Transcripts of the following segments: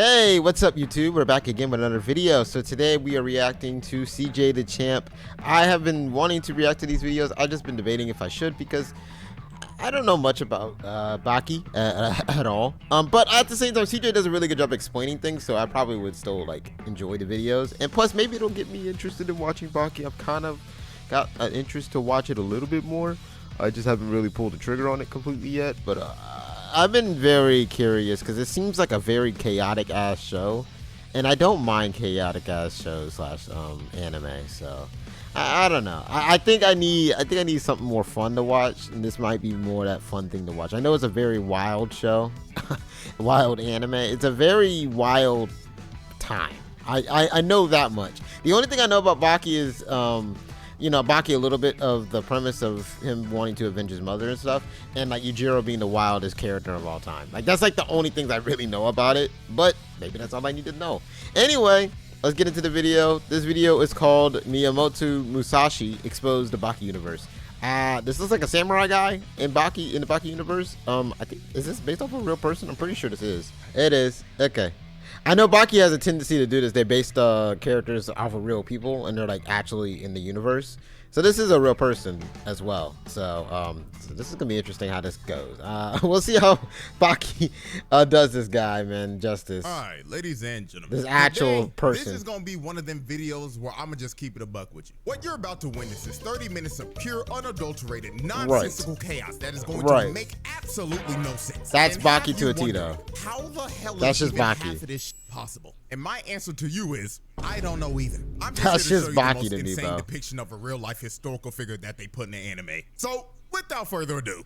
Hey, what's up YouTube? We're back again with another video. So today we are reacting to CJ the Champ. I have been wanting to react to these videos. I've just been debating if I should because I don't know much about BAKI at all. But at the same time, CJ does a really good job explaining things, so I probably would still like enjoy the videos. And plus, maybe it'll get me interested in watching BAKI. I've kind of got an interest to watch it a little bit more. I just haven't really pulled the trigger on it completely yet, but I've been very curious because it seems like a very chaotic ass show, and I don't mind chaotic ass shows slash anime. So I don't know. I think I need something more fun to watch, and this might be more that fun thing to watch. I know it's a very wild show, wild anime. It's a very wild time. I know that much. The only thing I know about BAKI is you know, BAKI, a little bit of the premise of him wanting to avenge his mother and stuff, and like Yujiro being the wildest character of all time. Like that's like the only things I really know about it, but maybe that's all I need to know. Anyway, let's get into the video. This video is called Miyamoto Musashi Exposed the BAKI Universe. This looks like a samurai guy in the BAKI universe. I think, is this based off of a real person? I'm pretty sure this is. It is. Okay. I know BAKI has a tendency to do this. They base characters off of real people, and they're like actually in the universe. So this is a real person as well. So this is gonna be interesting how this goes. We'll see how BAKI does this guy, man, justice. All right, ladies and gentlemen, this actual today, person. This is gonna be one of them videos where I'm gonna just keep it a buck with you. What you're about to witness is 30 minutes of pure, unadulterated, nonsensical chaos that is going to make absolutely no sense. That's BAKI to a T, though. How the hell that's is just half BAKI of this possible? And my answer to you is, I don't know either. I'm that's just just the BAKI most to me, insane bro. depiction of a real life historical figure that they put in the anime. So, without further ado.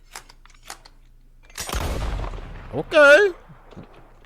Okay.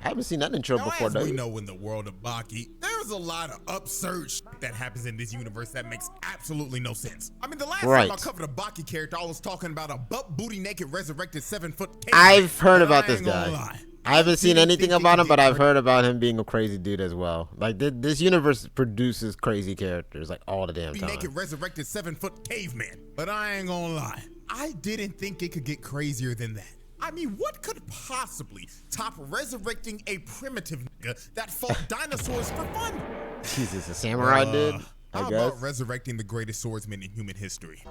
I haven't seen that intro Now, before, as though. we know, in the world of BAKI, there's a lot of absurd shit that happens in this universe that makes absolutely no sense. I mean, the last time I covered a BAKI character, I was talking about a butt booty naked resurrected 7-foot cave. I've heard about this guy. I haven't seen anything about him, but I've heard about him being a crazy dude as well. Like this universe produces crazy characters like all the damn time. Naked resurrected 7-foot caveman. But I ain't gonna lie, I didn't think it could get crazier than that. I mean, what could possibly top resurrecting a primitive nigga that fought dinosaurs for fun? Jesus, a samurai dude? How about resurrecting the greatest swordsman in human history?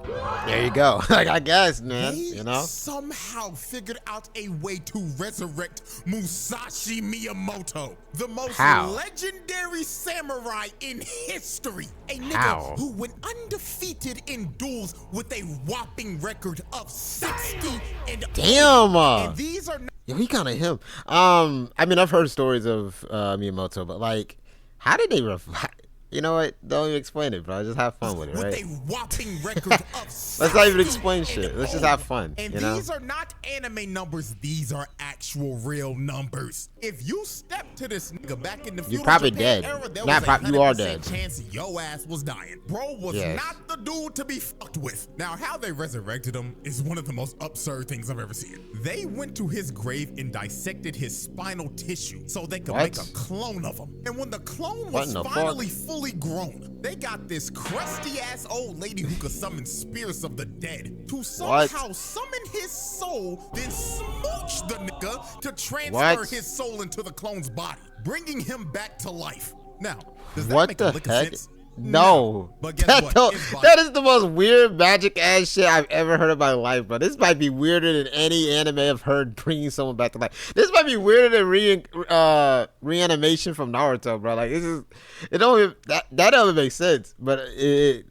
There you go. Like, I guess, man. They you know, somehow figured out a way to resurrect Musashi Miyamoto, the most legendary samurai in history. A nigga who went undefeated in duels with a whopping record of 60 and damn. And these are yo, he kind of him. I mean, I've heard stories of Miyamoto, but like, how did they revive? You know what? Don't even explain it, bro. Just have fun with it, right? With a whopping record of let's not even explain shit. Let's just have fun. And you know? These are not anime numbers. These are actual real numbers. If you step to this nigga back in the you're probably Japan dead. Era, there not was probably. You are dead. Chance your ass was dying. Bro was not the dude to be fucked with. Now, how they resurrected him is one of the most absurd things I've ever seen. They went to his grave and dissected his spinal tissue so they could make a clone of him. And when the clone was finally fully grown, they got this crusty ass old lady who could summon spirits of the dead to somehow summon his soul, then smooch the nigga to transfer his soul into the clone's body, bringing him back to life. Now, does that make a lick of sense? No, but guess what? That is the most weird magic ass shit I've ever heard in my life, bro. This might be weirder than any anime I've heard bringing someone back to life. This might be weirder than reanimation from Naruto, bro. Like, this is, it don't even, that doesn't make sense. But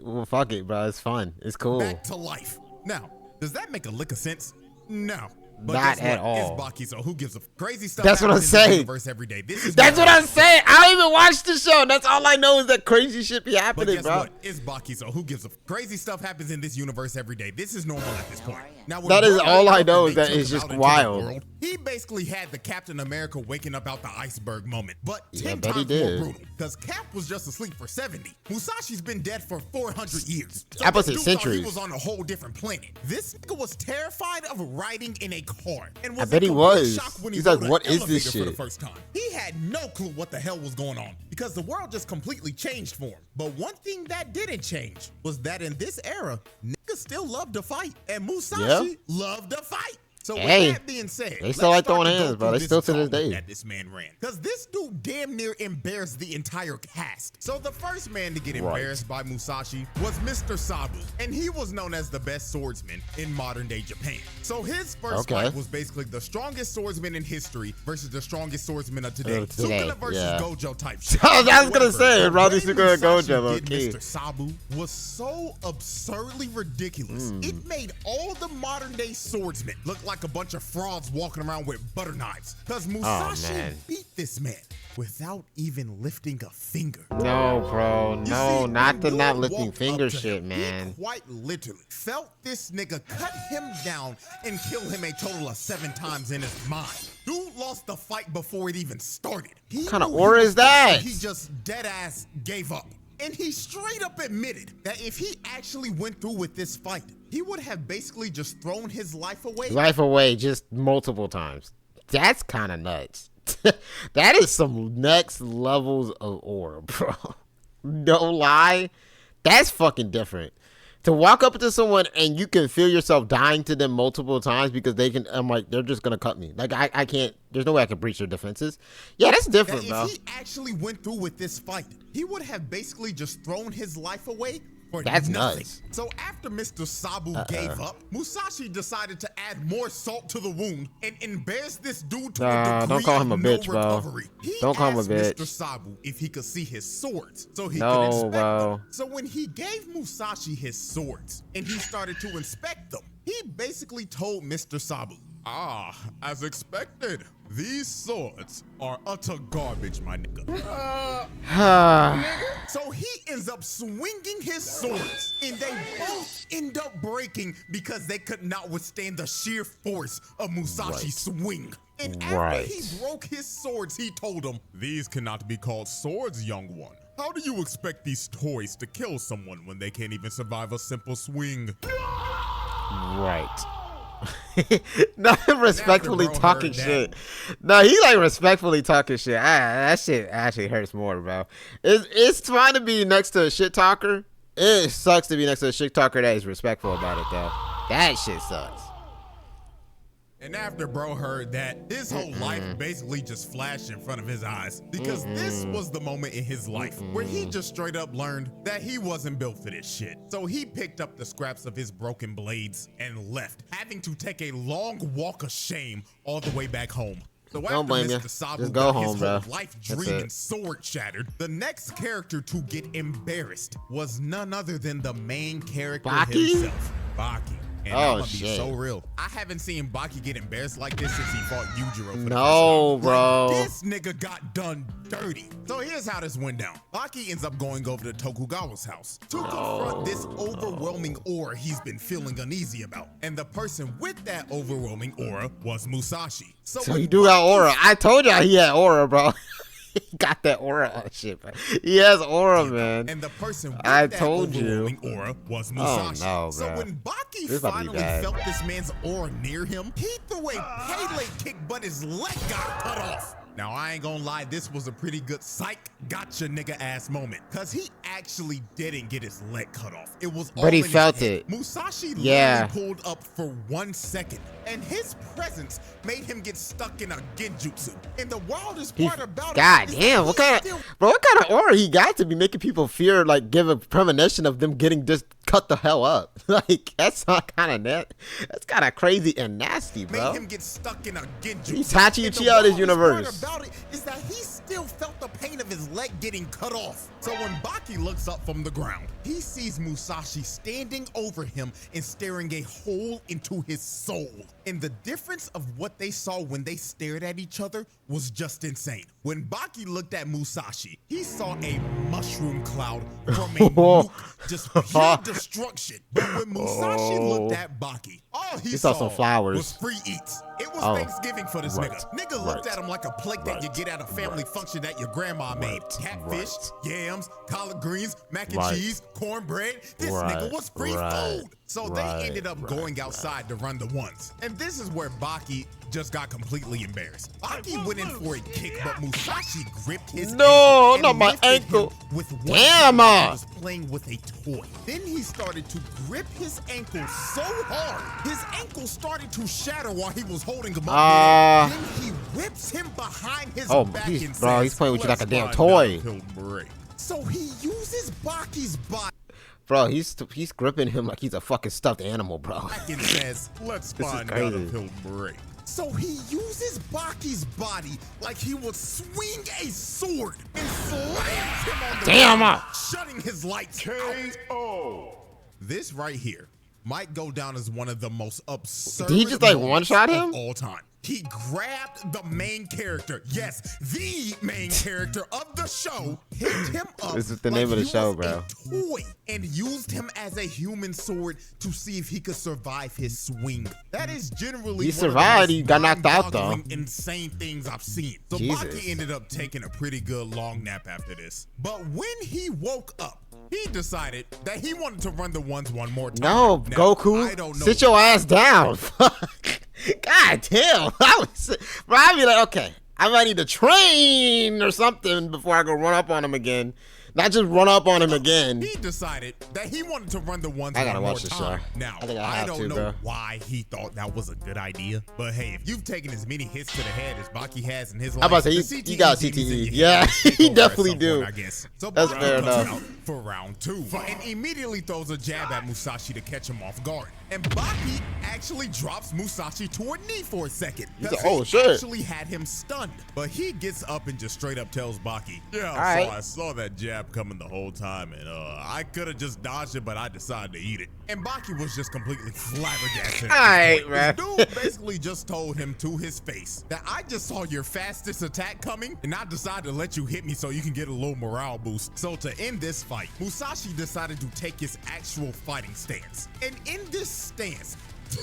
well, fuck it, bro. It's fun. It's cool. Back to life. Now, does that make a lick of sense? No. But not at all. It's BAKI, so who gives a crazy stuff? That's what I'm saying. Every day. That's what I'm saying. I don't even watch the show. That's all I know is that crazy shit be happening, bro. What? It's BAKI, so who gives a crazy stuff happens in this universe every day. This is normal at this point. Now, that is all I know is that it's just wild. He basically had the Captain America waking up out the iceberg moment, but 10 bet he times more did. brutal. Because Cap was just asleep for 70. Musashi's been dead for 400 years. So I was say centuries. He was on a whole different planet. This nigga was terrified of riding in a car and was I bet he was. He's like, what is this shit? For the first time. He had no clue what the hell was going on because the world just completely changed for him. But one thing that didn't change was that in this era, niggas still loved to fight, and Musashi loved to fight. So hey, with that being said, they still like throwing hands, bro. They still to this day. That this man ran, because this dude damn near embarrassed the entire cast. So the first man to get embarrassed by Musashi was Mr. Sabu, and he was known as the best swordsman in modern day Japan. So his first fight was basically the strongest swordsman in history versus the strongest swordsman of today. Sukuna versus Gojo type shit. I was gonna say, Rodney Sukuna and Gojo. Okay. Mr. Sabu was so absurdly ridiculous. It made all the modern day swordsmen look like a bunch of frauds walking around with butter knives. Because Musashi beat this man without even lifting a finger. No, bro. No, not the not lifting finger shit, man. He quite literally felt this nigga cut him down and kill him a total of 7 times in his mind. Dude lost the fight before it even started. What kind of aura is that? He just dead ass gave up. And he straight up admitted that if he actually went through with this fight, he would have basically just thrown his life away. Life away just multiple times. That's kind of nuts. That is some next levels of aura, bro. No lie. That's fucking different. To walk up to someone and you can feel yourself dying to them multiple times because they can, I'm like, they're just gonna cut me. Like I can't, there's no way I can breach their defenses. Yeah, that's different, bro. If he actually went through with this fight, he would have basically just thrown his life away for nothing. Nuts. So after Mr. Sabu gave up, Musashi decided to add more salt to the wound and embarrass this dude to a degree don't call him a bitch, recovery. Bro. Don't call him a bitch. Mr. Sabu if he could see his swords so he could inspect them. So when he gave Musashi his swords and he started to inspect them, he basically told Mr. Sabu, as expected, these swords are utter garbage, my nigga. So he ends up swinging his swords, and they both end up breaking because they could not withstand the sheer force of Musashi's swing. And after he broke his swords, he told him, "These cannot be called swords, young one. How do you expect these toys to kill someone when they can't even survive a simple swing?" Right. Not respectfully talking shit. No, he like respectfully talking shit. That shit actually hurts more, bro. It's fine to be next to a shit talker. It sucks to be next to a shit talker that is respectful about it, though. That shit sucks. And after bro heard that, his whole life basically just flashed in front of his eyes, because this was the moment in his life where he just straight up learned that he wasn't built for this shit. So he picked up the scraps of his broken blades and left, having to take a long walk of shame all the way back home. So don't blame you. Just go got home, his whole life dream and sword shattered, the next character to get embarrassed was none other than the main character himself, BAKI. And I'm gonna be so real, I haven't seen BAKI get embarrassed like this since he fought Yujiro for the first time. Bro. Like, this nigga got done dirty. So here's how this went down. BAKI ends up going over to Tokugawa's house to confront this overwhelming aura he's been feeling uneasy about. And the person with that overwhelming aura was Musashi. So he do got aura. I told y'all he had aura, bro. He got that aura shit, bro. He has aura, man. And the person with that overwhelming aura was Musashi. Oh, no, so when BAKI finally felt this man's aura near him, he threw a Pele kick, but his leg got cut off. Now, I ain't gonna lie, this was a pretty good psych gotcha nigga ass moment, because he actually didn't get his leg cut off. It was all but he in felt his head. it. Musashi literally pulled up for 1 second, and his presence made him get stuck in a genjutsu. And the wildest part about God damn, what kind of aura he got to be making people fear, like give a premonition of them getting just cut the hell up? Like that's not kind of net. That's kind of crazy and nasty, bro. Made him get stuck in a genjutsu. He's Tachi Uchiha of this universe. About it is that he still felt the pain of his leg getting cut off. So when BAKI looks up from the ground, he sees Musashi standing over him and staring a hole into his soul. And the difference of what they saw when they stared at each other was just insane. When BAKI looked at Musashi, he saw a mushroom cloud from a nuke, just pure destruction. But when Musashi looked at BAKI, all he saw some flowers. was free eats. It was Thanksgiving for this nigga. Nigga looked at him like a plate that you get at a family function that your grandma made. Catfish, yams, collard greens, mac and cheese, cornbread. This nigga was free food. So they ended up going outside to run the ones. And this is where BAKI just got completely embarrassed. BAKI went in for a kick, but Musashi gripped his ankle not my ankle. With one hand, he was playing with a toy. Then he started to grip his ankle so hard, his ankle started to shatter while he was holding him up. Then he whips him behind his back and says, he's playing with you like a damn toy. So he uses BAKI's body. Bro, he's gripping him like he's a fucking stuffed animal, bro. And says, let's find out if he'll break. So he uses BAKI's body like he would swing a sword and slams him on the ground, shutting his lights out. This right here might go down as one of the most absurd. Did he just like one-shot him? Of all time. He grabbed the main character, yes, the main character of the show, picked him up. This is the name of the show, bro. Toy, and used him as a human sword to see if he could survive his swing. That is generally he survived. He got knocked out though. Insane things I've seen. So BAKI ended up taking a pretty good long nap after this. But when he woke up, he decided that he wanted to run the ones one more time. No, now, Goku, sit your ass down. God damn. I'd be like, okay, I might need to train or something before I go run up on him again. Not just run up on him again. He decided that he wanted to run the ones I gotta one watch more this time. show. Now, I don't know why he thought that was a good idea. But hey, if you've taken as many hits to the head as BAKI has in his life, I'm about to say, you got CTE. Yeah, he definitely do. I guess. So that's BAKI fair enough. Out for round 2 and immediately throws a jab at Musashi to catch him off guard. And BAKI actually drops Musashi to a knee for a second. He's like, oh shit. Actually had him stunned. But he gets up and just straight up tells BAKI, yeah, I saw that jab coming the whole time, and I could have just dodged it, but I decided to eat it. And BAKI was just completely flabbergasted. Alright, man. Dude basically just told him to his face that I just saw your fastest attack coming, and I decided to let you hit me so you can get a little morale boost. So to end this fight, Musashi decided to take his actual fighting stance. And in this stance, 2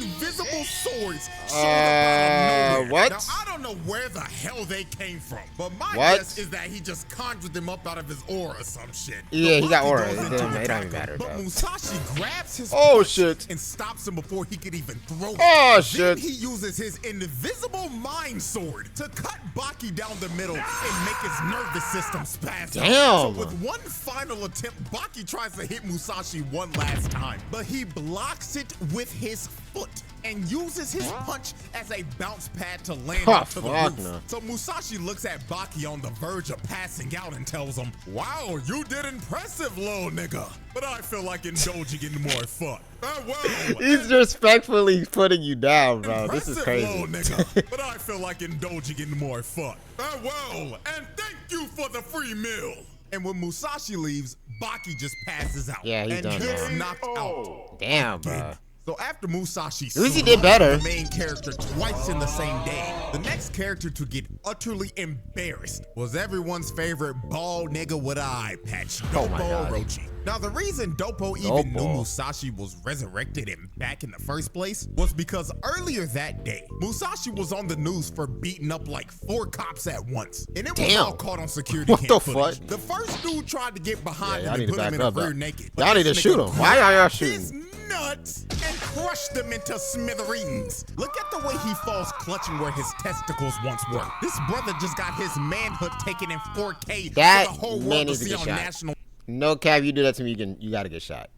invisible swords showed up out of nowhere. What? Now, I don't know where the hell they came from, but my guess is that he just conjured them up out of his aura or some shit. Yeah, he got aura. It don't even matter, but bro. Musashi grabs his shit and stops him before he could even throw it. Shit. Then he uses his invisible mind sword to cut BAKI down the middle and make his nervous system spasm. Damn. So with one final attempt, BAKI tries to hit Musashi one last time, but he blocks it with his foot and uses his punch as a bounce pad to land onto the roof. No. So Musashi looks at BAKI on the verge of passing out and tells him, wow, you did impressive, little nigga. But I feel like indulging in more fun. Farewell. He's respectfully putting you down, bro. This is crazy. Little nigga, but I feel like indulging in more fun. Farewell, and thank you for the free meal. And when Musashi leaves, BAKI just passes out. Yeah, he's done, gets man. knocked out. Damn, bro. So after Musashi at least he did better. The main character twice in the same day, the next character to get utterly embarrassed was everyone's favorite bald nigga with an eye patch, Dopo Orochi. Now the reason Dopo even knew Musashi was resurrected and back in the first place was because earlier that day, Musashi was on the news for beating up like 4 cops at once. And it was all caught on security cam footage. The first dude tried to get behind him and put him in the rear naked. Y'all need to shoot him. Why are y'all shooting? Nuts and crush them into smithereens. Look at the way he falls clutching where his testicles once were. This brother just got his manhood taken in 4K for the whole world to see on national. No cap, you do that to me, you gotta get shot.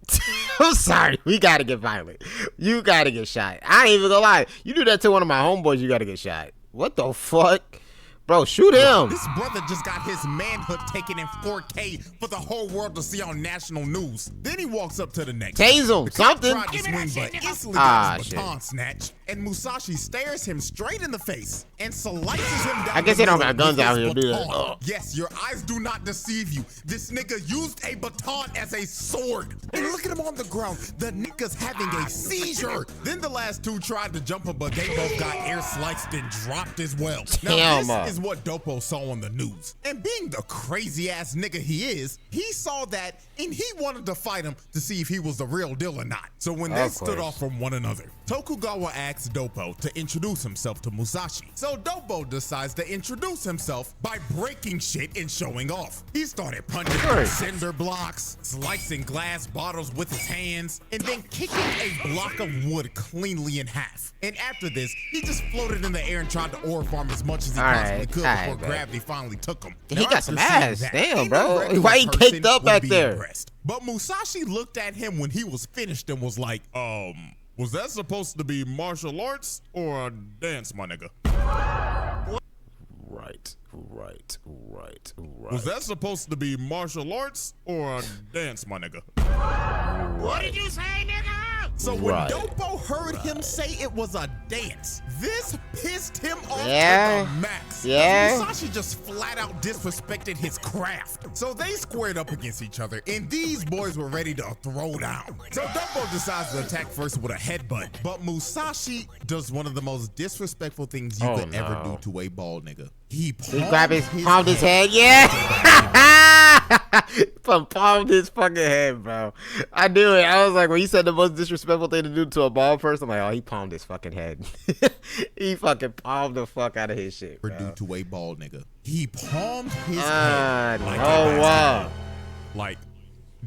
I'm sorry, we gotta get violent. You gotta get shot. I ain't even gonna lie. You do that to one of my homeboys, you gotta get shot. What the fuck? Bro, shoot him. This brother just got his manhood taken in 4K for the whole world to see on national news. Then he walks up to the next. Tase him, something. Tried to swing, but instantly got his baton snatched. And Musashi stares him straight in the face and slices him down. I guess they don't got guns out here, do they? Yes, your eyes do not deceive you. This nigga used a baton as a sword. And look at him on the ground. The nigga's having a seizure. Then the last 2 tried to jump him, but they both got air sliced and dropped as well. Now, this is is what Dopo saw on the news. And being the crazy ass nigga he is, he saw that and he wanted to fight him to see if he was the real deal or not. So when they stood off from one another, Tokugawa asks Dopo to introduce himself to Musashi. So Dopo decides to introduce himself by breaking shit and showing off. He started punching cinder blocks, slicing glass bottles with his hands, and then kicking a block of wood cleanly in half. And after this, he just floated in the air and tried to ore farm as much as he possibly could before gravity finally took him. He got some ass. Damn, bro. Why he caked up back there? But Musashi looked at him when he was finished and was like, was that supposed to be martial arts or a dance, my nigga? Right. Was that supposed to be martial arts or a dance, my nigga? What did you say, nigga? So when Dopo heard him say it was a dance, this pissed him off to the max. Musashi just flat out disrespected his craft. So they squared up against each other, and these boys were ready to throw down. So Dopo decides to attack first with a headbutt, but Musashi does one of the most disrespectful things you could ever do to a bald nigga. He palmed his head. Palmed his fucking head, bro. I knew it. I was like, when he said the most disrespectful thing to do to a bald person, I'm like, oh, he palmed his fucking head. He fucking palmed the fuck out of his shit, bro. Do to a bald nigga. He palmed his head. Like, oh, wow. Like,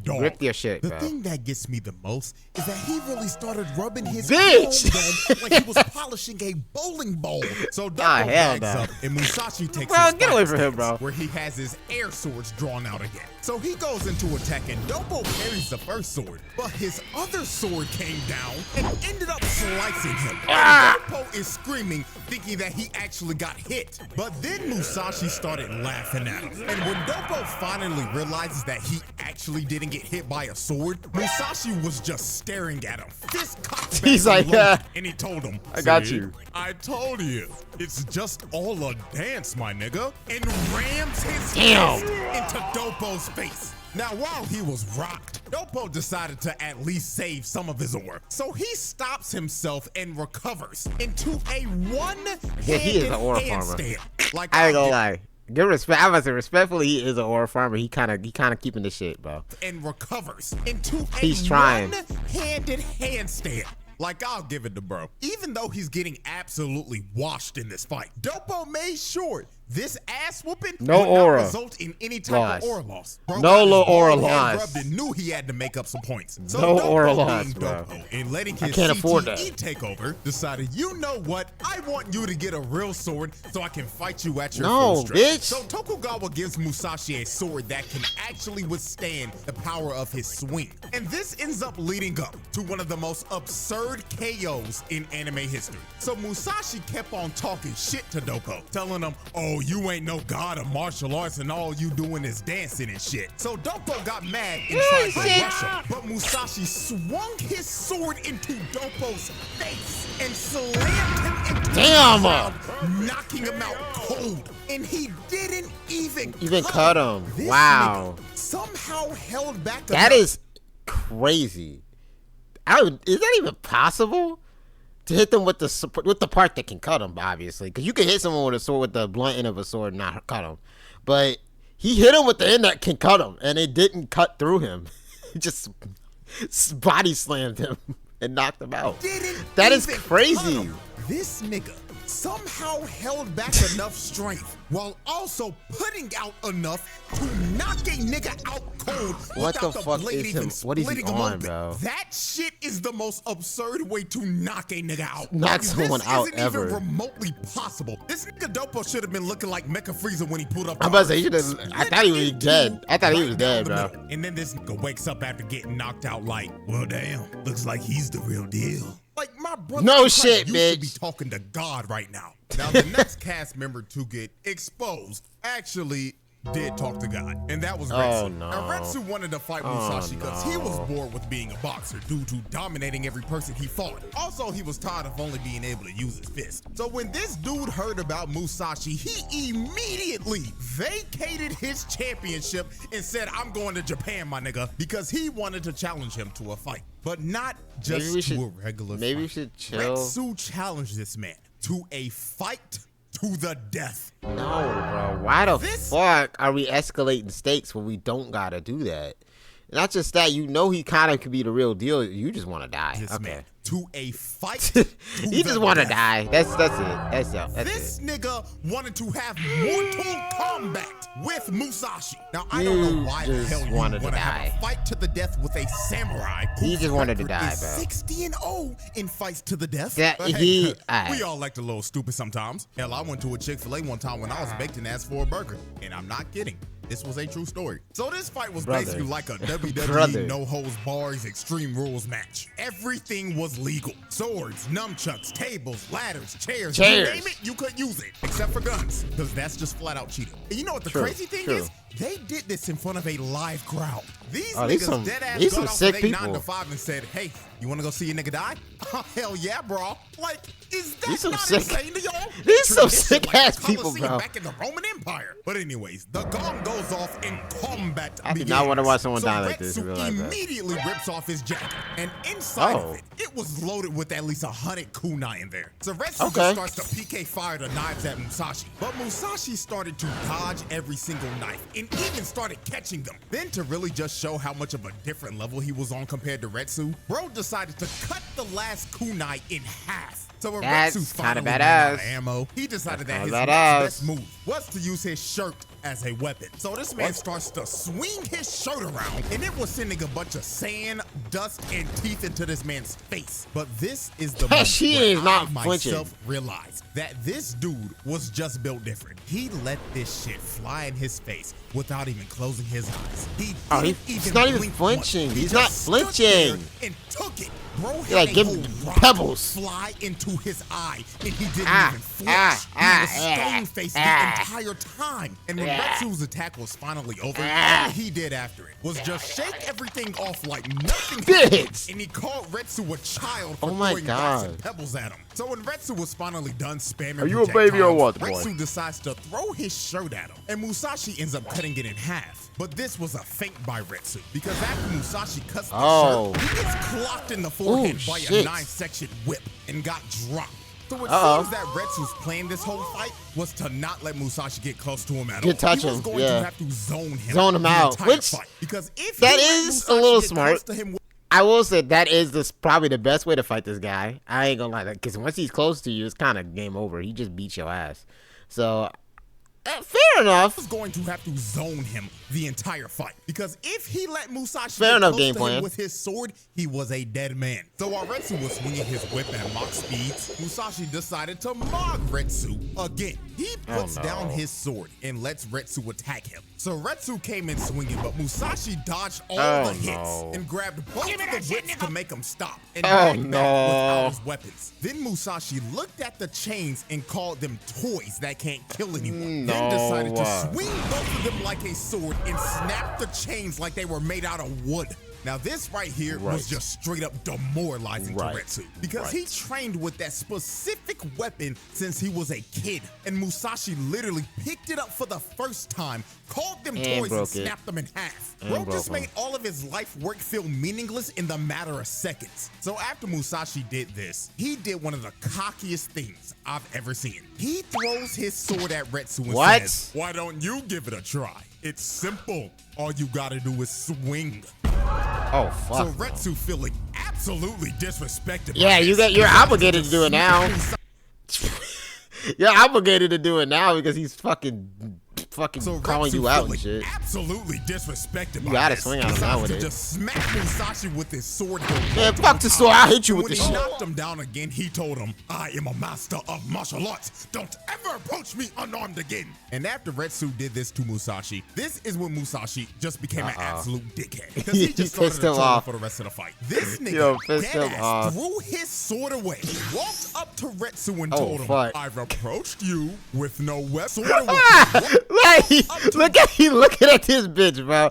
dog. Rip your shit, the bro. thing that gets me the most is that he really started rubbing his bitch like he was polishing a bowling ball. So Dopo backs up and Musashi takes his get away from him, bro. Where he has his air swords drawn out again. So he goes into attack and Dopo parries the first sword, but his other sword came down and ended up slicing him. Dopo is screaming, thinking that he actually got hit. But then Musashi started laughing at him. And when Dopo finally realizes that he actually didn't get hit by a sword, Musashi was just staring at him. Fist cocked back. He's like, and he told him, I got you. I told you, it's just all a dance, my nigga. And rams his fist into Dopo's face. Now, while he was rocked, Dopo decided to at least save some of his ore. So he stops himself and recovers into a one-handed handstand. Like, I ain't gonna lie. Good respect. I must say, respectfully, he is an ore farmer. He kind of keeping the shit, bro. And recovers into a one-handed handstand. Like, I'll give it to bro. Even though he's getting absolutely washed in this fight, Dopo made sure this ass whooping would not result in any type of aura loss. Bro, no aura loss. And knew he had to make up some points. So no Dopo aura loss, bro. Dopo and letting his CTE take over, decided, you know what? I want you to get a real sword so I can fight you at your full strength. Bitch. So Tokugawa gives Musashi a sword that can actually withstand the power of his swing. And this ends up leading up to one of the most absurd KOs in anime history. So Musashi kept on talking shit to Dopo, telling him, oh, you ain't no god of martial arts and all you doing is dancing and shit. So Dopo got mad and tried to rush him, but Musashi swung his sword into Dopo's face and slammed him into the ground, knocking him out cold. And he didn't even cut him. This nigga somehow held back. That is crazy. Is that even possible? To hit them with the part that can cut them, obviously, because you can hit someone with a sword with the blunt end of a sword and not cut them, but he hit him with the end that can cut him, and it didn't cut through him. It just body slammed him and knocked him out. That is crazy. This nigga somehow held back enough strength while also putting out enough to knock a nigga out cold. What the fuck is him? What is he on, bro? That shit is the most absurd way to knock a nigga out. Knock someone out ever. This isn't even remotely possible. This nigga Dopo should have been looking like Mecha Frieza when he pulled up. I'm about to say, I thought he was dead. I thought he was dead, bro. And then this nigga wakes up after getting knocked out like, well, damn, looks like he's the real deal. Like, my brother, no shit, you bitch. Should be talking to God right now. Now, the next cast member to get exposed actually did talk to God, and that was Retsu. Oh, no. Now, Retsu wanted to fight Musashi because he was bored with being a boxer due to dominating every person he fought. Also, he was tired of only being able to use his fist. So when this dude heard about Musashi, he immediately vacated his championship and said, I'm going to Japan, my nigga, because he wanted to challenge him to a fight, but not just a regular fight. Maybe we should chill. Retsu challenged this man to a fight to the death. No, bro. Why the fuck are we escalating stakes when we don't gotta do that? Not just that, you know he kind of could be the real deal. You just want to die. This man, to a fight. You just want to die. That's it. This nigga wanted to have Mortal Kombat with Musashi. Now I don't know why the hell you want to have a fight to the death with a samurai. He just wanted to die, bro. 60-0 in fights to the death. We all like a little stupid sometimes. Hell, I went to a Chick-fil-A one time when I was baked and asked for a burger, and I'm not kidding. This was a true story. So this fight was basically like a WWE no-holds-bars Extreme Rules match. Everything was legal. Swords, nunchucks, tables, ladders, chairs. You name it, you could use it. Except for guns, because that's just flat-out cheating. And you know what the crazy thing is? They did this in front of a live crowd. These niggas dead-ass got off their 9 to 5 and said, hey, you want to go see a nigga die? Hell yeah, bro. Like, is that not insane to y'all? These some sick-ass people, bro. Back in the Roman Empire. But anyways, the gong goes off and combat begins. I do not want to watch someone die like this. So Retsu immediately rips off his jacket. And inside of it, it was loaded with at least 100 kunai in there. So Retsu just starts to PK fire the knives at Musashi. But Musashi started to dodge every single knife and even started catching them. Then to really just show how much of a different level he was on compared to Retsu, bro decided to cut the last kunai in half. So when Retsu finally ran out of ammo, he decided that his best move was to use his shirt as a weapon. So this man starts to swing his shirt around, and it was sending a bunch of sand, dust, and teeth into this man's face. But this is the moment where I myself realized that this dude was just built different. He let this shit fly in his face without even closing his eyes. He's not even flinching. He's not flinching. And took it. Bro had like, give him pebbles. Fly into his eye, and he didn't even flinch. He was stone-faced the entire time. And when Retsu's attack was finally over, all he did after it was just shake everything off like nothing happened. And he called Retsu a child for throwing rocks and pebbles at him. So when Retsu was finally done spamming, are you a baby or what, boy? Retsu decides to throw his shirt at him, and Musashi ends up cutting it in half. But this was a feint by Retsu, because after Musashi cuts the shirt, he gets clocked in the forehead by a 9-section whip and got dropped. So it seems that Retsu's plan this whole fight was to not let Musashi get close to him at all. He was going to have to zone him out. Which, because if that is a little smart. I will say that is probably the best way to fight this guy. I ain't gonna lie, because once he's close to you, it's kind of game over. He just beats your ass. So, fair enough. He was going to have to zone him the entire fight, because if he let Musashi get close to him with his sword, he was a dead man. So while Retsu was swinging his whip at mock speeds, Musashi decided to mock Retsu again. He puts down his sword and lets Retsu attack him. So Retsu came in swinging, but Musashi dodged all the hits and grabbed both of the whips to make him stop and back without his weapons. Then Musashi looked at the chains and called them toys that can't kill anyone. Then decided to swing both of them like a sword and snap the chains like they were made out of wood. Now this right here was just straight up demoralizing to Retsu, because he trained with that specific weapon since he was a kid, and Musashi literally picked it up for the first time, called them toys and snapped them in half. Bro just made all of his life work feel meaningless in the matter of seconds. So after Musashi did this, he did one of the cockiest things I've ever seen. He throws his sword at Retsu and says, "Why don't you give it a try? It's simple. All you gotta do is swing." Oh fuck! So Retsu feeling absolutely disrespected. Yeah, you're obligated to do it now. You're obligated to do it now because he's fucking calling you out and shit. Absolutely disrespected. You gotta swing at him now with it. Just smack Musashi with his sword. Man, fuck the sword! I'll hit you with the shit. When he knocked him down again, he told him, "I am a master of martial arts. Don't ever approach me unarmed again." And after Retsu did this to Musashi, this is when Musashi just became an absolute dickhead, because he just started to troll for the rest of the fight. This nigga deadass threw his sword away, walked up to Retsu and told him, "I've approached you with no weapon." Look at you looking at this bitch, bro.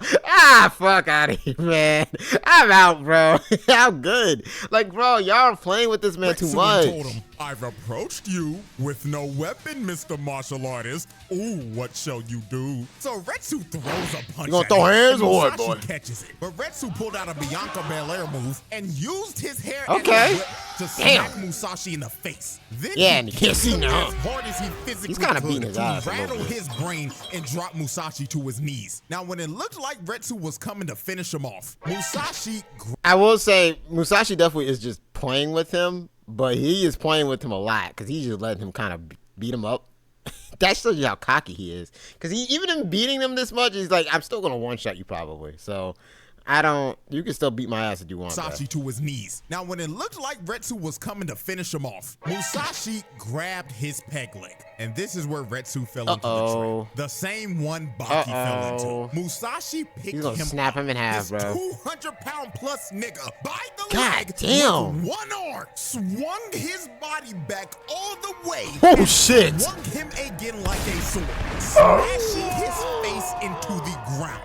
Fuck out of here, man. I'm out, bro. I'm good. Like, bro, y'all are playing with this man too much. Told him, I've approached you with no weapon, Mr. Martial Artist. Ooh, what shall you do? So Retsu throws a punch. You gonna throw hands or what, Musashi boy? catches it. But Retsu pulled out a Bianca Belair move and used his hair Okay. and whip to smack Musashi in the face. Then And he can't see now. as hard as he physically He's kind of could beating his to ass a little rattle bit. his brain and drop Musashi to his knees. Now, when it looked like Retsu was coming to finish him off, Musashi. I will say Musashi definitely is just playing with him, but he is playing with him a lot because he's just letting him kind of beat him up. That shows you how cocky he is. Because even in beating them this much, he's like, I'm still going to one-shot you probably. So you can still beat my ass if you want. Musashi to his knees. Now, when it looked like Retsu was coming to finish him off, Musashi grabbed his peg leg. And this is where Retsu fell into the trap. The same one Baki fell into. Musashi picked He's gonna him snap him in half, this bro. 200-pound plus nigga by the God leg damn. with one arm, swung his body back all the way. Oh, and shit. swung him again like a sword, smashing his face into the ground.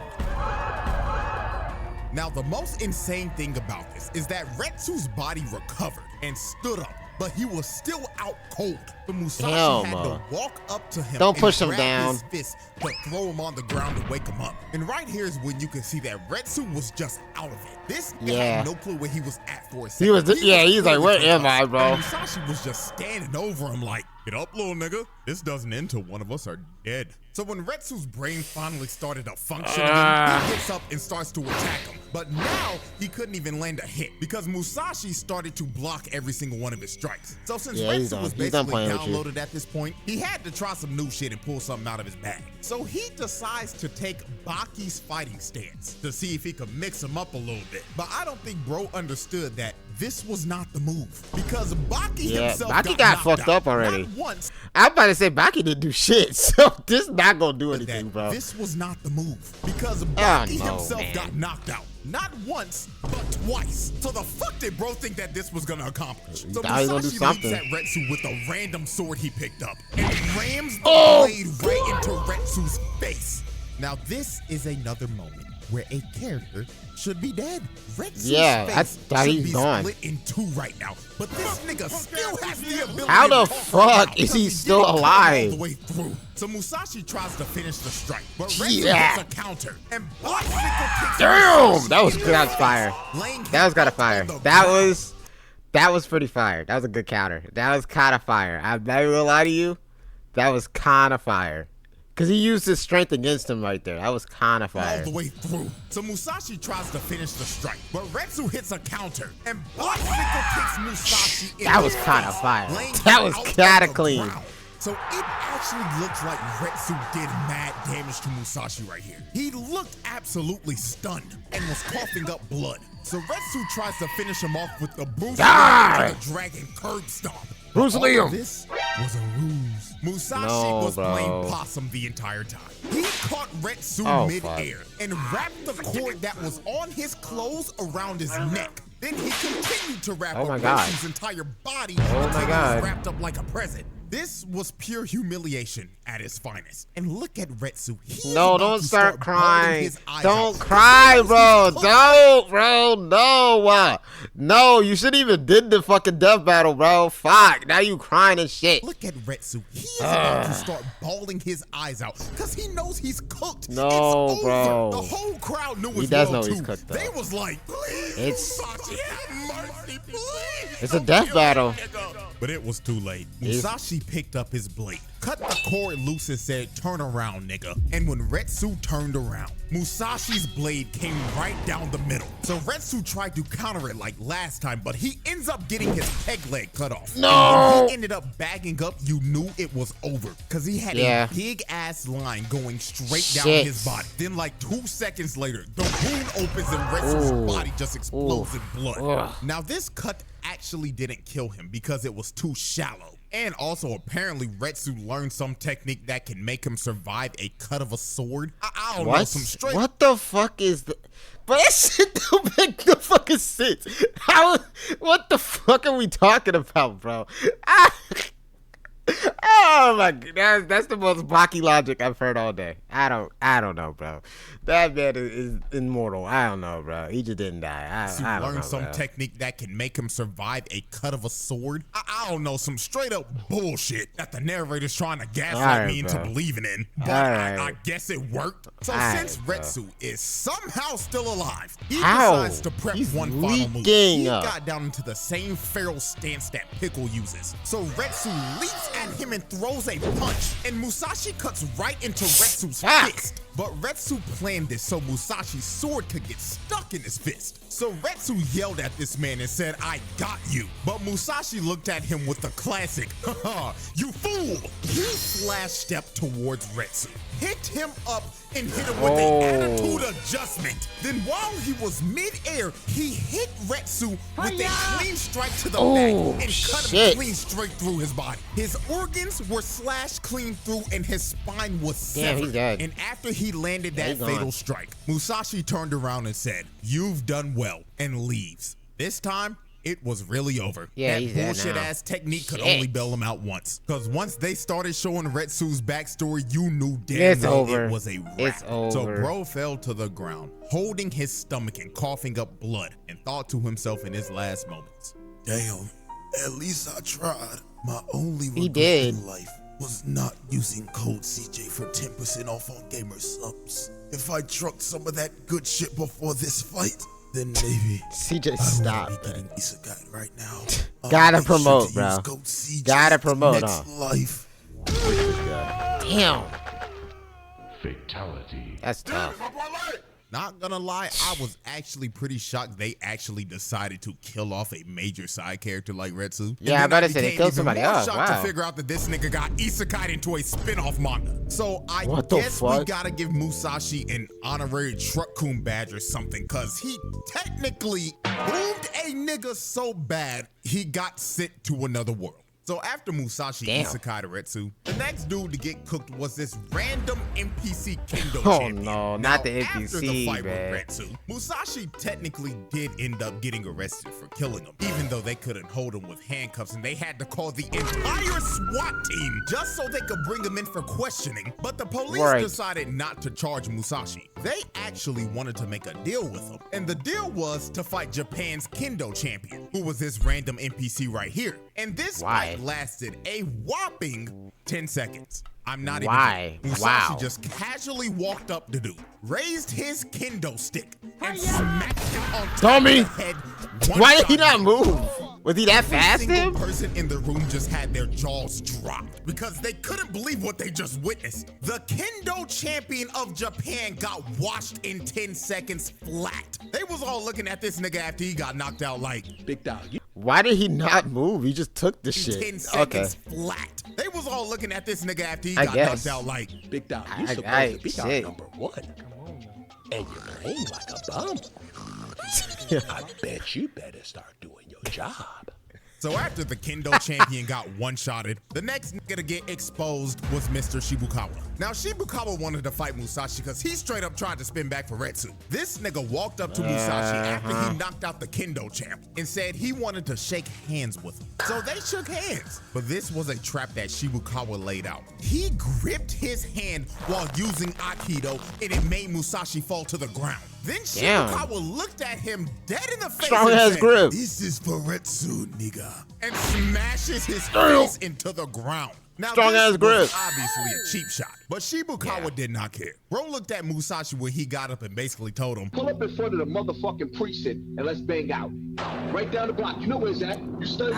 Now, the most insane thing about this is that Retsu's body recovered and stood up, but he was still out cold. So Musashi had to walk up to him. Don't push and him grab down. his fist to throw him on the ground to wake him up. And right here is when you can see that Retsu was just out of it. This guy had no clue where he was at for a second. He's like, where am I, bro? And Musashi was just standing over him like, get up, little nigga. This doesn't end till one of us are dead. So when Retsu's brain finally started to function again, he gets up and starts to attack him. But now he couldn't even land a hit because Musashi started to block every single one of his strikes. So since Retsu was basically downloaded at this point, he had to try some new shit and pull something out of his bag. So he decides to take Baki's fighting stance to see if he could mix him up a little bit. But I don't think bro understood that this was not the move because Baki himself got fucked up already. Not once. I'm about to say Baki didn't do shit, so this is not gonna do anything, bro. This was not the move because Baki himself got knocked out. Not once, but twice. So the fuck did bro think that this was gonna accomplish? So Musashi leaps at Retsu with a random sword he picked up and rams the blade right into Retsu's face. Now this is another moment where a character should be dead. Retsu's face should be split in two right now, but this nigga still has the ability. How the fuck is he still alive? All the way through. So Musashi tries to finish the strike, but Retsu gets a counter and bicycle kicks. Damn, that was fire. That was kind of fire. That was pretty fire. That was a good counter. That was kind of fire. I'm not gonna lie to you. That was kind of fire. Because he used his strength against him right there. That was kind of fire. All the way through. So Musashi tries to finish the strike, but Retsu hits a counter and bicycle kicks Musashi in that was kind of fire. That was kind of clean. So it actually looks like Retsu did mad damage to Musashi right here. He looked absolutely stunned and was coughing up blood. So Retsu tries to finish him off with the Bruce Lee Dragon Curb Stomp. Bruce Lee. This was a ruse. Musashi was playing possum the entire time. He caught Retsu mid-air and wrapped the cord that was on his clothes around his neck. Then he continued to wrap up Retsu's entire body until he was wrapped up like a present. This was pure humiliation at its finest. And look at Retsu. Don't start crying. Don't cry, bro. Don't, bro. No. No, you shouldn't even did the fucking death battle, bro. Fuck. Now you crying and shit. Look at Retsu. He is about to start bawling his eyes out because he knows he's cooked. No, it's bro. Over. The whole crowd knew he does know he's cooked, though. They was like, please, Musashi, have mercy, please. It's a death battle. But it was too late. Musashi picked up his blade, cut the cord loose and said, turn around, nigga. And when Retsu turned around, Musashi's blade came right down the middle. So Retsu tried to counter it like last time, but he ends up getting his peg leg cut off. No! And when he ended up bagging up, you knew it was over because he had a big ass line going straight down his body. Then like 2 seconds later, the wound opens and Retsu's body just explodes in blood. Now this cut actually didn't kill him because it was too shallow. And also, apparently, Retsu learned some technique that can make him survive a cut of a sword. I don't know, some straight. What the fuck is the? But that shit don't make no fucking sense. What the fuck are we talking about, bro? Oh my god, that's the most BAKI logic I've heard all day. I don't know, bro. That man is immortal. I don't know, bro. He just didn't die. I don't know, some bro. technique that can make him survive a cut of a sword. I don't know, some straight up bullshit that the narrator's trying to gaslight me into believing in. But I guess it worked. So since Retsu is somehow still alive, he decides to prep one final move. He got down into the same feral stance that Pickle uses. So Retsu leaps at him and throws a punch, and Musashi cuts right into Retsu's fist. But Retsu planned this so Musashi's sword could get stuck in his fist. So Retsu yelled at this man and said, "I got you." But Musashi looked at him with the classic, "Haha, you fool!" He flash stepped towards Retsu, picked him up, and hit him with an attitude adjustment. Then while he was mid-air, he hit Retsu with a clean strike to the back and cut him clean straight through his body. His organs were slashed clean through and his spine was severed. And after he landed that fatal strike, Musashi turned around and said, "You've done well," and leaves. This time, it was really over. Yeah, that bullshit ass technique could only bail him out once. Because once they started showing Retsu's backstory, you knew damn well it was a wrap. So bro fell to the ground, holding his stomach and coughing up blood, and thought to himself in his last moments, "Damn, at least I tried. My only regret in life was not using code CJ for 10% off on gamer subs. If I trucked some of that good shit before this fight, then maybe CJ stop. I would be getting isekai right now." Gotta promote, bro. Gotta promote, life. Damn. Fatality. That's tough. Not gonna lie, I was actually pretty shocked they actually decided to kill off a major side character like Retsu. Yeah, I better say they killed somebody else. Shocked to figure out that this nigga got isekai'd into a spin-off manga. So I guess we gotta give Musashi an honorary Truck-kun badge or something, cause he technically moved a nigga so bad he got sent to another world. So after Musashi isekai'd Retsu, the next dude to get cooked was this random NPC Kendo champion. Oh no, not the NPC, after the fight man. with Retsu, Musashi technically did end up getting arrested for killing him, even though they couldn't hold him with handcuffs and they had to call the entire SWAT team just so they could bring him in for questioning. But the police decided not to charge Musashi. They actually wanted to make a deal with him, and the deal was to fight Japan's Kendo champion, who was this random NPC right here. And this fight lasted a whopping 10 seconds. I'm not even kidding. Musashi just casually walked up to dude, raised his kendo stick, and smacked him on top of the head. Why did he not move? Was he that fast? Every single person in the room just had their jaws dropped because they couldn't believe what they just witnessed. The kendo champion of Japan got washed in 10 seconds flat. They was all looking at this nigga after he got knocked out like, "Big dog, why did he not move? He just took the shit. 10 seconds flat. They was all looking at this nigga after he got knocked out like, "Big dog, you supposed to be our number one. And you're playing like a bum. I bet you better start doing your job." So after the kendo champion got one-shotted, the next nigga to get exposed was Mr. Shibukawa. Now Shibukawa wanted to fight Musashi because he straight up tried to spin back for Retsu. This nigga walked up to Musashi after he knocked out the kendo champ and said he wanted to shake hands with him. So they shook hands. But this was a trap that Shibukawa laid out. He gripped his hand while using Aikido and it made Musashi fall to the ground. Then Shibukawa looked at him dead in the face and said, grip. "This is for Retsu, nigga," and smashes his face into the ground. Now, this was obviously a cheap shot, but Shibukawa did not care. Bro looked at Musashi when he got up and basically told him, "Pull up in front of the motherfucking precinct and let's bang out. Right down the block. You know where's that? You study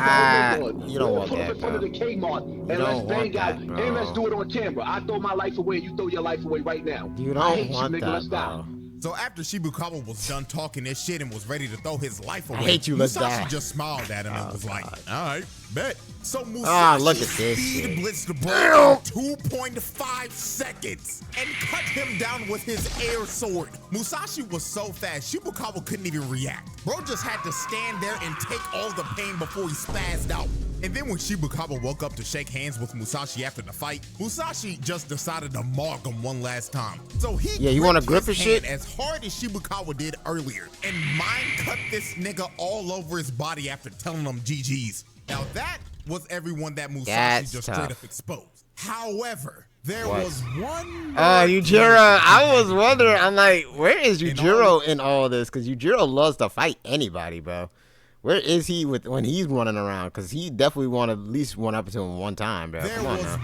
you don't want Pull up that, in front of the Kmart and let's bang out. And let's do it on camera. I throw my life away, you throw your life away right now. You don't want that, let's die." So after Shibukawa was done talking this shit and was ready to throw his life away, I hate you, let's Musashi die. just smiled at him and was like, "All right, bet." So Musashi look at this speed blitzed the bro in 2.5 seconds and cut him down with his air sword. Musashi was so fast, Shibukawa couldn't even react. Bro just had to stand there and take all the pain before he spazzed out. And then when Shibukawa woke up to shake hands with Musashi after the fight, Musashi just decided to mark him one last time. So he you want to grip his shit as hard as Shibukawa did earlier and mind cut this nigga all over his body after telling him GG's. Now that was everyone that Musashi just straight up exposed. However, there was one. Yujiro. I was wondering. I'm like, where is Yujiro in all this? Because Yujiro loves to fight anybody, bro. Where is he when he's running around? Because he definitely wanted at least one up to him one time, bro. Come on now.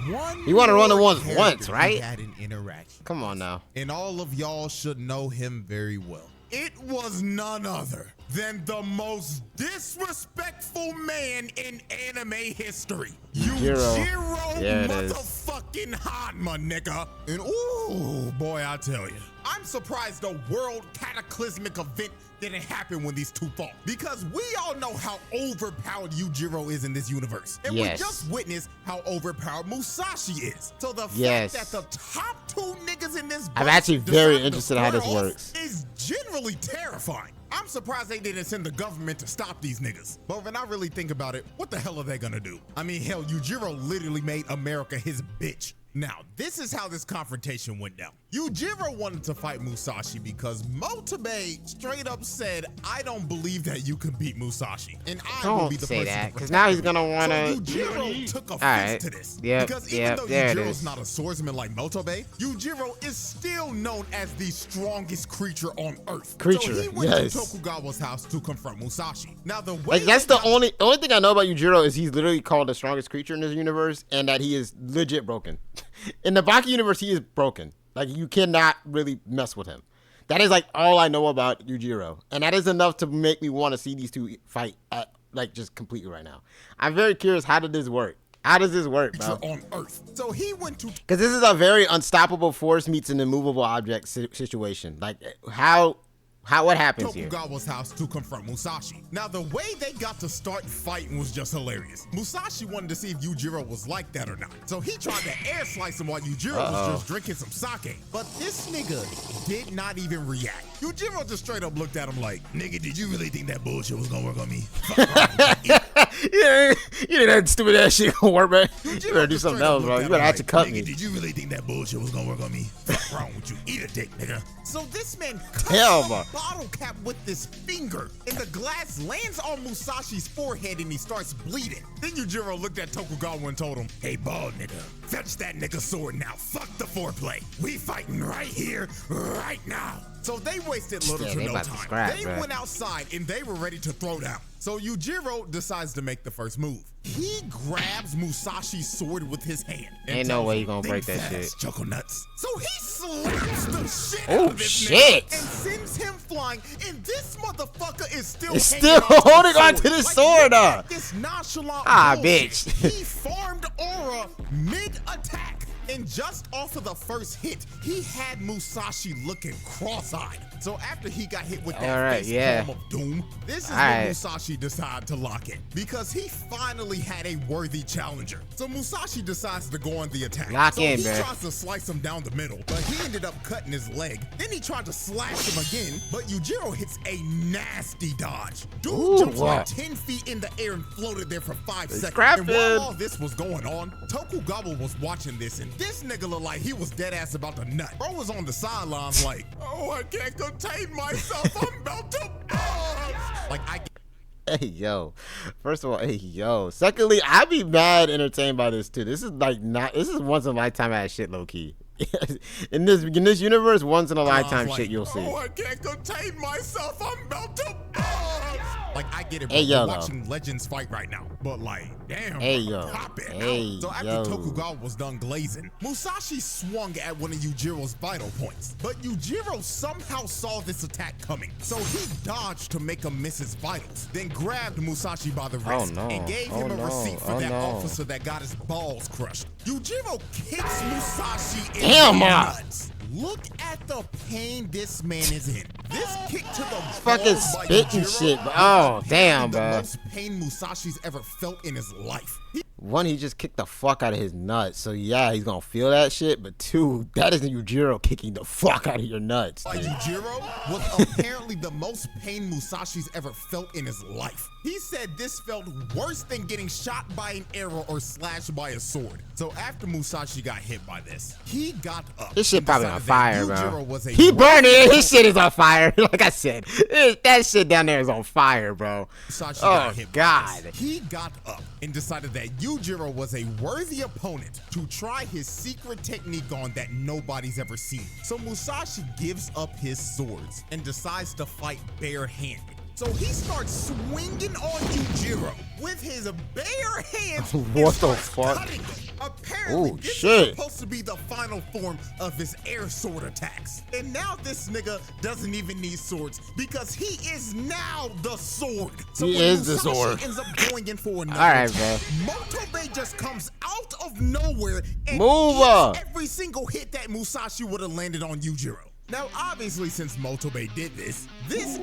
He wanted to run the once, right? Had an interaction. Come on now. And all of y'all should know him very well. It was none other than the most disrespectful man in anime history. Yujiro motherfucking Hanma, nigga. And ooh, boy, I tell you, I'm surprised the world cataclysmic event didn't happen when these two fought. Because we all know how overpowered Yujiro is in this universe. And we just witnessed how overpowered Musashi is. So the fact that the top two niggas in this I'm actually very interested in how this works. Is generally terrifying. I'm surprised they didn't send the government to stop these niggas. But when I really think about it, what the hell are they gonna do? I mean, hell, Yujiro literally made America his bitch. Now, this is how this confrontation went down. Yujiro wanted to fight Musashi because Motobe straight up said, I don't believe that you can beat Musashi. And I will be the person to protect because now he's gonna wanna. So Yujiro took offense to this. Because even though Yujiro's not a swordsman like Motobe, Yujiro is still known as the strongest creature on Earth. So he went to Tokugawa's house to confront Musashi. Now the way that's the only thing I know about Yujiro is he's literally called the strongest creature in this universe, and that he is legit broken. In the BAKI universe, he is broken. Like, you cannot really mess with him. That is, like, all I know about Yujiro. And that is enough to make me want to see these two fight, just completely right now. I'm very curious, how did this work? How does this work, bro? On Earth. So he went to... Because this is a very unstoppable force meets an immovable object situation. Like, what happens here? Tokugawa's house to confront Musashi. Now, the way they got to start fighting was just hilarious. Musashi wanted to see if Yujiro was like that or not. So he tried to air slice him while Yujiro was just drinking some sake. But this nigga did not even react. Yujiro just straight up looked at him like, nigga, did you really think that bullshit was gonna work on me? You think that stupid ass shit gonna work, man? You better do something else, bro. You better actually cut me. Did you really think that bullshit was gonna work on me? What's wrong with you? Eat a dick, nigga. So this man touched the bottle cap with his finger, and the glass lands on Musashi's forehead, and he starts bleeding. Then Yujiro looked at Tokugawa and told him, hey, bald nigga, fetch that nigga sword now. Fuck the foreplay. We fighting right here, right now. So they wasted little to no time. They went outside, and they were ready to throw down. So Yujiro decides to make the first move. He grabs Musashi's sword with his hand. Ain't no way he gonna break that shit. Chuckle nuts. So he slaps the shit out of this nigga and sends him flying. And this motherfucker is still holding on to the sword. This nonchalant bitch. He farmed aura mid-attack. And just off of the first hit, he had Musashi looking cross-eyed. So after he got hit with that face palm of doom, this is when Musashi decided to lock in. Because he finally had a worthy challenger. So Musashi decides to go on the attack. He tries to slice him down the middle, but he ended up cutting his leg. Then he tried to slash him again, but Yujiro hits a nasty dodge. Dude jumps like 10 feet in the air and floated there for 5 seconds. And while all this was going on, Tokugawa was watching this, and this nigga looked like he was dead ass about to nut. Bro was on the sidelines like, oh, I can't contain myself. I'm about to bust. Like, Hey, yo. First of all, hey, yo. Secondly, I'd be mad entertained by this, too. This is this is once in a lifetime ass shit, low key. in this universe, once in a lifetime shit you'll see. Oh, I can't contain myself. I'm about to bust. Like, I get it, bro. Hey, yo, we're watching legends fight right now. But, like, damn. Hey, yo. Pop it. Hey, so after Tokugawa was done glazing, Musashi swung at one of Yujiro's vital points. But Yujiro somehow saw this attack coming. So he dodged to make him miss his vitals. Then grabbed Musashi by the wrist and gave him a receipt for that officer that got his balls crushed. Yujiro kicks Musashi in the nuts. Look at the pain this man is in. This kick to the fucking spitting shit. Oh, damn, bro. The most pain Musashi's ever felt in his life. one, he just kicked the fuck out of his nuts. So yeah, he's gonna feel that shit. But two, that isn't Yujiro kicking the fuck out of your nuts. Yujiro was apparently the most pain Musashi's ever felt in his life. He said this felt worse than getting shot by an arrow or slashed by a sword. So after Musashi got hit by this, he got up. This shit probably on fire, bro. Was he burning it. His shit is on fire. Like I said, that shit down there is on fire, bro. Musashi got hit by this. He got up and decided that Yujiro was a worthy opponent to try his secret technique on that nobody's ever seen. So Musashi gives up his swords and decides to fight barehanded. So he starts swinging on Yujiro with his bare hands. What the fuck? Apparently, this is supposed to be the final form of his air sword attacks. And now this nigga doesn't even need swords because he is now the sword. So he is the sword. Ends up going in for another attack, bro. Motobe just comes out of nowhere and move every single hit that Musashi would have landed on Yujiro. Now, obviously, since Motobe did this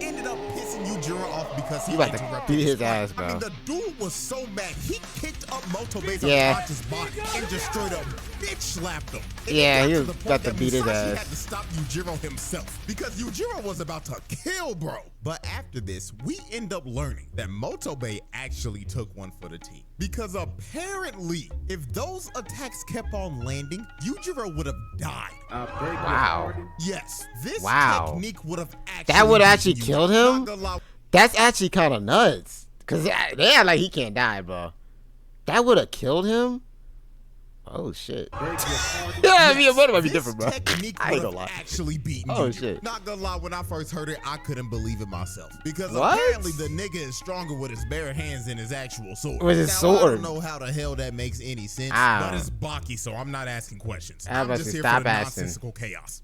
ended up pissing Yujiro off because he interrupted his ass, bro. I mean, the dude was so mad, he kicked up Motobe's unconscious body and just straight up bitch slapped him. And he was about to beat his ass. He had to stop Yujiro himself because Yujiro was about to kill bro. But after this, we end up learning that Motobe actually took one for the team. Because apparently, if those attacks kept on landing, Yujiro would have died. Wow. Yes, this technique would have actually... That would actually killed him? That's actually kind of nuts. Because, yeah, like, he can't die, bro. That would have killed him? Oh, shit. Yeah, Miyamoto might be different, bro. I ain't gonna lie. Actually beaten oh, you. Shit. Not gonna lie, when I first heard it, I couldn't believe it myself. Because apparently the nigga is stronger with his bare hands than his actual sword. With his sword? I don't know how the hell that makes any sense, but it's BAKI, so I'm not asking questions. I'm just here for the nonsensical chaos.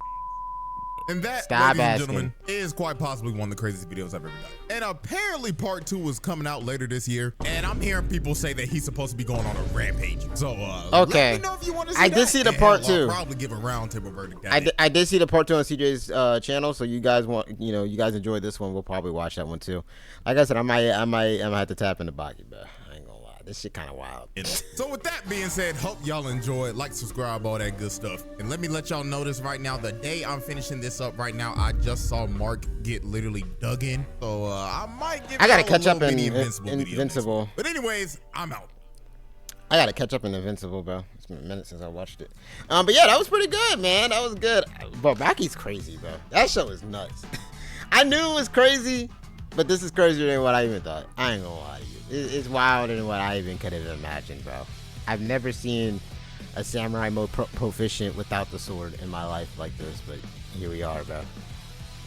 And that, ladies and gentlemen, is quite possibly one of the craziest videos I've ever done. And apparently part 2 is coming out later this year. And I'm hearing people say that he's supposed to be going on a rampage. So, okay. Let me know if you want to see I that. did see the part 2. I'll probably give a round table verdict. I did see the part 2 on CJ's channel. So you guys you guys enjoyed this one. We'll probably watch that one too. Like I said, I might have to tap into BAKI, bro. This shit kind of wild. So with that being said, hope y'all enjoy. Like, subscribe, all that good stuff. And let me let y'all know this right now. The day I'm finishing this up right now, I just saw Mark get literally dug in. So I might give I gotta catch up in Invincible. But anyways, I'm out. I gotta catch up in Invincible, bro. It's been a minute since I watched it. But yeah, that was pretty good, man. That was good. Bro, BAKI's crazy, bro. That show is nuts. I knew it was crazy, but this is crazier than what I even thought. I ain't gonna lie to you. It's wilder than what I even could have imagined, bro. I've never seen a samurai mode proficient without the sword in my life like this, but here we are, bro.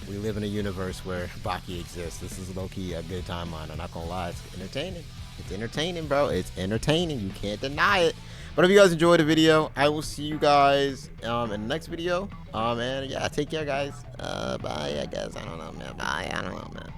We live in a universe where BAKI exists. This is low-key a good timeline. I'm not gonna lie, it's entertaining. It's entertaining, bro. It's entertaining. You can't deny it. But if you guys enjoyed the video, I will see you guys in the next video. And yeah, take care, guys. Bye, I guess. I don't know, man. Bye. I don't know, man.